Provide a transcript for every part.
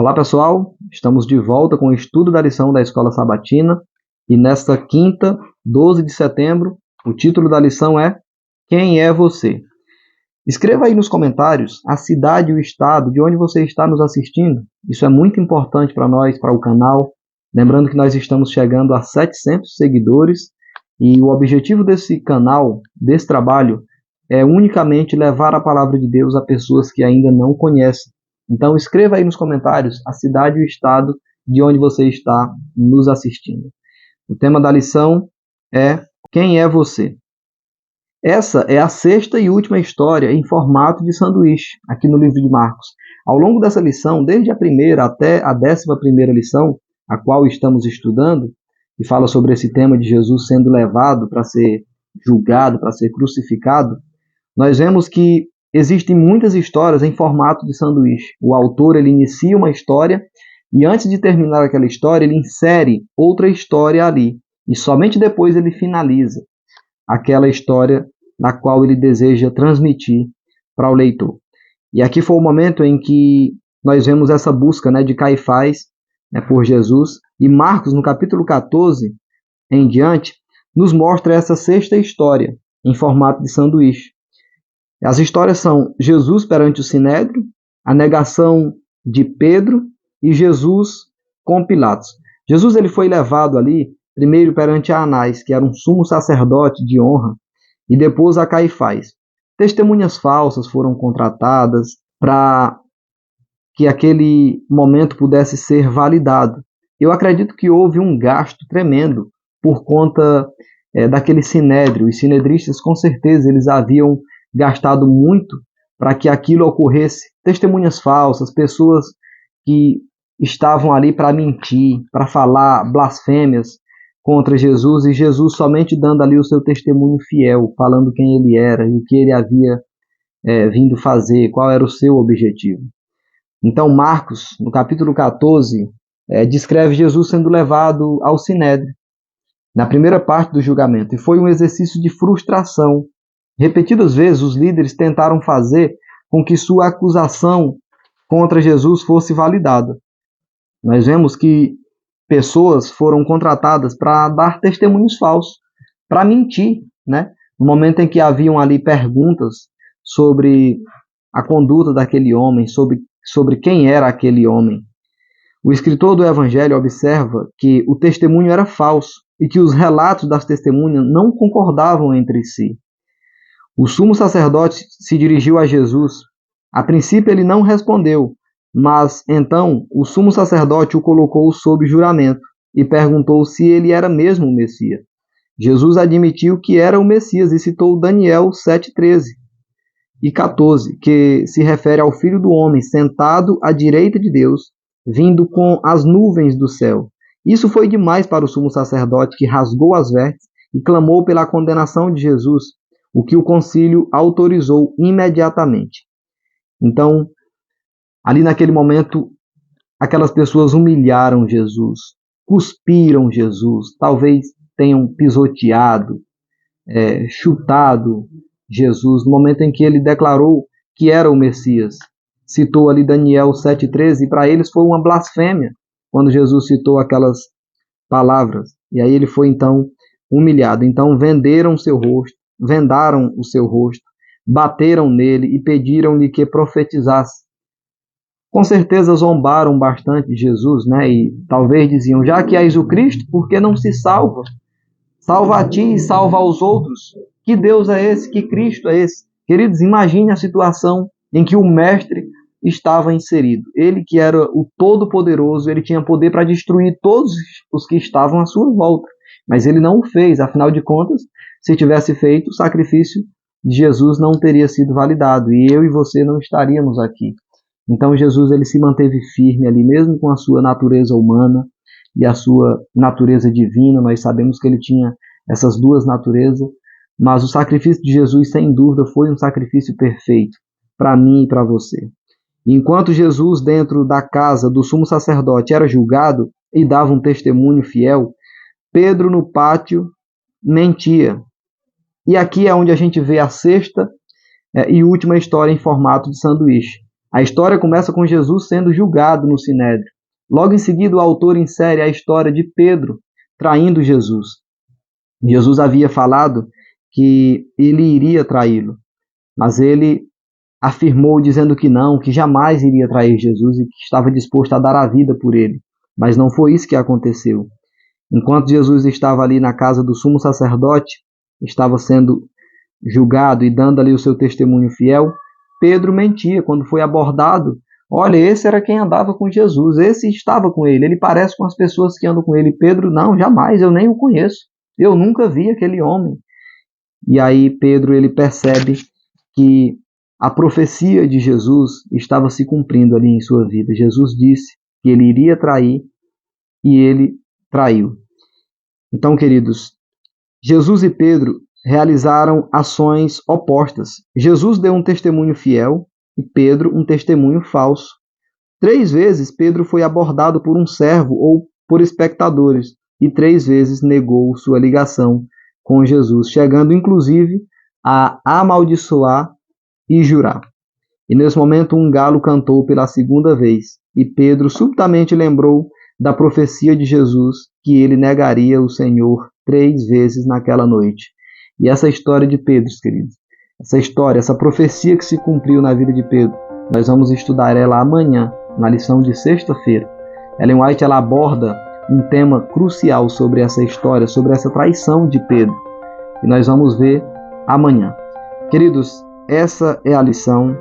Olá pessoal, estamos de volta com o estudo da lição da Escola Sabatina e nesta quinta, 12 de setembro, o título da lição é Quem é você? Escreva aí nos comentários a cidade e o estado de onde você está nos assistindo. Isso é muito importante para nós, para o canal. Lembrando que nós estamos chegando a 700 seguidores e o objetivo desse canal, desse trabalho, é unicamente levar a palavra de Deus a pessoas que ainda não conhecem. Então escreva aí nos comentários a cidade e o estado de onde você está nos assistindo. O tema da lição é Quem é você? Essa é a sexta e última história em formato de sanduíche, aqui no livro de Marcos. Ao longo dessa lição, desde a primeira até a 11ª lição, a qual estamos estudando, que fala sobre esse tema de Jesus sendo levado para ser julgado, para ser crucificado, nós vemos que existem muitas histórias em formato de sanduíche. O autor ele inicia uma história e antes de terminar aquela história, ele insere outra história ali. E somente depois ele finaliza aquela história na qual ele deseja transmitir para o leitor. E aqui foi o momento em que nós vemos essa busca de Caifás por Jesus. E Marcos, no capítulo 14 em diante, nos mostra essa sexta história em formato de sanduíche. As histórias são Jesus perante o Sinédrio, a negação de Pedro e Jesus com Pilatos. Jesus ele foi levado ali, primeiro perante Anás, que era um sumo sacerdote de honra, e depois a Caifás. Testemunhas falsas foram contratadas para que aquele momento pudesse ser validado. Eu acredito que houve um gasto tremendo por conta daquele Sinédrio. Os sinedristas, com certeza, eles haviam gastado muito para que aquilo ocorresse. Testemunhas falsas, pessoas que estavam ali para mentir, para falar blasfêmias contra Jesus, e Jesus somente dando ali o seu testemunho fiel, falando quem ele era e o que ele havia vindo fazer, qual era o seu objetivo. Então Marcos, no capítulo 14, descreve Jesus sendo levado ao Sinédrio, na primeira parte do julgamento, e foi um exercício de frustração. Repetidas vezes os líderes tentaram fazer com que sua acusação contra Jesus fosse validada. Nós vemos que pessoas foram contratadas para dar testemunhos falsos, para mentir, no momento em que haviam ali perguntas sobre a conduta daquele homem, sobre quem era aquele homem. O escritor do Evangelho observa que o testemunho era falso e que os relatos das testemunhas não concordavam entre si. O sumo sacerdote se dirigiu a Jesus. A princípio ele não respondeu, mas então o sumo sacerdote o colocou sob juramento e perguntou se ele era mesmo o Messias. Jesus admitiu que era o Messias e citou Daniel 7:13 e 14, que se refere ao Filho do Homem sentado à direita de Deus, vindo com as nuvens do céu. Isso foi demais para o sumo sacerdote, que rasgou as vestes e clamou pela condenação de Jesus, o que o concílio autorizou imediatamente. Então, ali naquele momento, aquelas pessoas humilharam Jesus, cuspiram Jesus, talvez tenham pisoteado, chutado Jesus, no momento em que ele declarou que era o Messias. Citou ali Daniel 7:13, e para eles foi uma blasfêmia quando Jesus citou aquelas palavras. E aí ele foi então humilhado. Então vendaram o seu rosto, bateram nele e pediram-lhe que profetizasse. Com certeza zombaram bastante de Jesus, e talvez diziam, já que és o Cristo, por que não se salva? Salva a ti e salva aos outros. Que Deus é esse? Que Cristo é esse? Queridos, imagine a situação em que o mestre estava inserido. Ele que era o Todo-Poderoso, ele tinha poder para destruir todos os que estavam à sua volta. Mas ele não o fez, afinal de contas, se tivesse feito, o sacrifício de Jesus não teria sido validado, e eu e você não estaríamos aqui. Então Jesus ele se manteve firme ali, mesmo com a sua natureza humana e a sua natureza divina. Nós sabemos que ele tinha essas duas naturezas, mas o sacrifício de Jesus, sem dúvida, foi um sacrifício perfeito para mim e para você. Enquanto Jesus, dentro da casa do sumo sacerdote, era julgado e dava um testemunho fiel, Pedro, no pátio, mentia. E aqui é onde a gente vê a sexta e última história em formato de sanduíche. A história começa com Jesus sendo julgado no Sinédrio. Logo em seguida, o autor insere a história de Pedro traindo Jesus. Jesus havia falado que ele iria traí-lo, mas ele afirmou dizendo que não, que jamais iria trair Jesus e que estava disposto a dar a vida por ele. Mas não foi isso que aconteceu. Enquanto Jesus estava ali na casa do sumo sacerdote, estava sendo julgado e dando ali o seu testemunho fiel, Pedro mentia quando foi abordado. Olha, esse era quem andava com Jesus, esse estava com ele, ele parece com as pessoas que andam com ele. Pedro, não, jamais, eu nem o conheço, eu nunca vi aquele homem. E aí Pedro ele percebe que a profecia de Jesus estava se cumprindo ali em sua vida. Jesus disse que ele iria trair e ele traiu. Então, queridos, Jesus e Pedro realizaram ações opostas. Jesus deu um testemunho fiel e Pedro um testemunho falso. 3 vezes Pedro foi abordado por um servo ou por espectadores e 3 vezes negou sua ligação com Jesus, chegando inclusive a amaldiçoar e jurar. E nesse momento um galo cantou pela 2ª vez e Pedro subitamente lembrou da profecia de Jesus que ele negaria o Senhor 3 vezes naquela noite. E essa história de Pedro, queridos, essa história, essa profecia que se cumpriu na vida de Pedro, nós vamos estudar ela amanhã, na lição de sexta-feira. Ellen White ela aborda um tema crucial sobre essa história, sobre essa traição de Pedro. E nós vamos ver amanhã. Queridos, essa é a lição.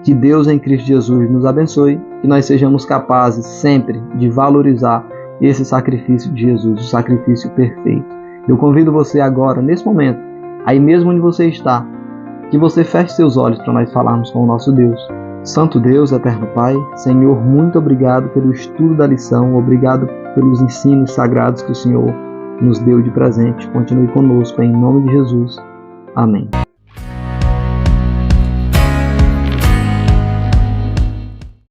Que Deus em Cristo Jesus nos abençoe, que nós sejamos capazes sempre de valorizar esse sacrifício de Jesus, o sacrifício perfeito. Eu convido você agora, nesse momento, aí mesmo onde você está, que você feche seus olhos para nós falarmos com o nosso Deus. Santo Deus, eterno Pai, Senhor, muito obrigado pelo estudo da lição, obrigado pelos ensinos sagrados que o Senhor nos deu de presente. Continue conosco, em nome de Jesus. Amém.